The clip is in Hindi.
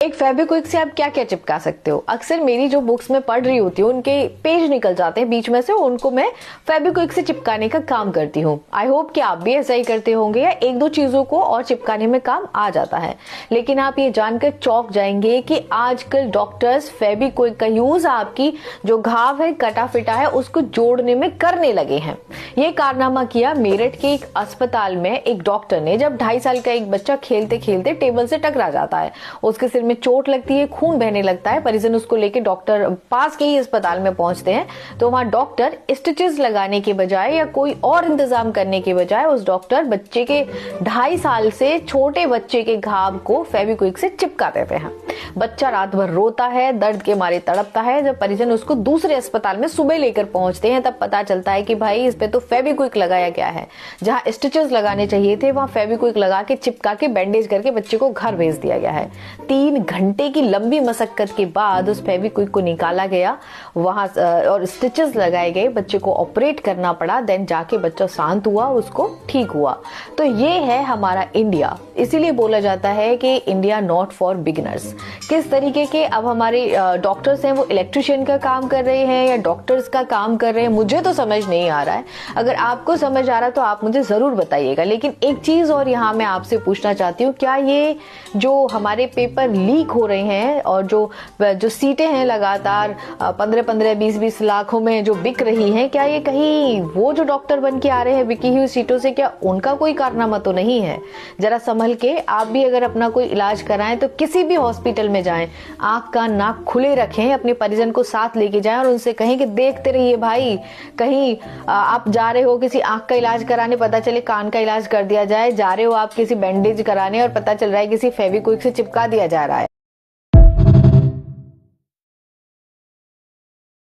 एक फेविक्विक से आप क्या क्या चिपका सकते हो। अक्सर मेरी जो बुक्स में पढ़ रही होती हूँ उनके पेज निकल जाते हैं बीच में से, उनको मैं फेविक्विक से चिपकाने का काम करती हूँ। आई होप कि आप भी ऐसा ही करते होंगे या एक दो चीजों को और चिपकाने में काम आ जाता है। लेकिन आप ये जानकर चौंक जाएंगे कि आजकल डॉक्टर्स फेविक्विक का यूज आपकी जो घाव है, कटा फिटा है, उसको जोड़ने में करने लगे हैं। ये कारनामा किया मेरठ के एक अस्पताल में एक डॉक्टर ने, जब 2.5 साल का एक बच्चा खेलते खेलते टेबल से टकरा जाता है, उसके सिर में चोट लगती है, खून बहने लगता है। परिजन उसको लेके डॉक्टर पास के ही अस्पताल में पहुंचते हैं तो वहां डॉक्टर स्टिचेस लगाने के बजाय या कोई और इंतजाम करने के बजाय उस डॉक्टर बच्चे के 2.5 साल से छोटे बच्चे के घाव को फेविक्विक से चिपका देते हैं। बच्चा रात भर रोता है, दर्द के मारे तड़पता है। जब परिजन उसको दूसरे अस्पताल में सुबह लेकर पहुंचते हैं तब पता चलता है कि भाई इस पे तो फेविक्विक लगाया गया है, जहां स्टिचेस लगाने चाहिए थे वहां फेविक्विक लगा के चिपका के बैंडेज करके बच्चे को घर भेज दिया गया है। 3 घंटे की लंबी मशक्कत के बाद उस फेविक्विक को निकाला गया वहां और स्टिचेस लगाए गए, बच्चे को ऑपरेट करना पड़ा, देन जाके बच्चा शांत हुआ, उसको ठीक हुआ। तो ये है हमारा इंडिया। इसीलिए बोला जाता है कि इंडिया नॉट फॉर बिगिनर्स। किस तरीके के अब हमारे डॉक्टर्स हैं वो इलेक्ट्रिशियन का काम कर रहे हैं या डॉक्टर्स का काम कर रहे हैं, मुझे तो समझ नहीं आ रहा है। अगर आपको समझ आ रहा है तो आप मुझे जरूर बताइएगा। लेकिन एक चीज और यहाँ मैं आपसे पूछना चाहती हूँ, क्या ये जो हमारे पेपर लीक हो रहे हैं और जो सीटें हैं लगातार 15-15, 20-20 लाखों में जो बिक रही हैं, क्या ये कहीं वो जो डॉक्टर बन के आ रहे हैं बिकी हुई सीटों से, क्या उनका कोई कारनामा तो नहीं है? जरा संभल के आप भी अगर अपना कोई इलाज कराएं तो किसी भी हॉस्पिटल में जाएं, आंख कान नाक खुले रखें, अपने परिजन को साथ लेके जाएं और उनसे कहें कि देखते रहिए भाई, कहीं आप जा रहे हो किसी आंख का इलाज कराने, पता चले कान का इलाज कर दिया जाए, जा रहे हो आप किसी बैंडेज कराने और पता चल रहा है किसी फेविक्विक से चिपका दिया जा रहा है।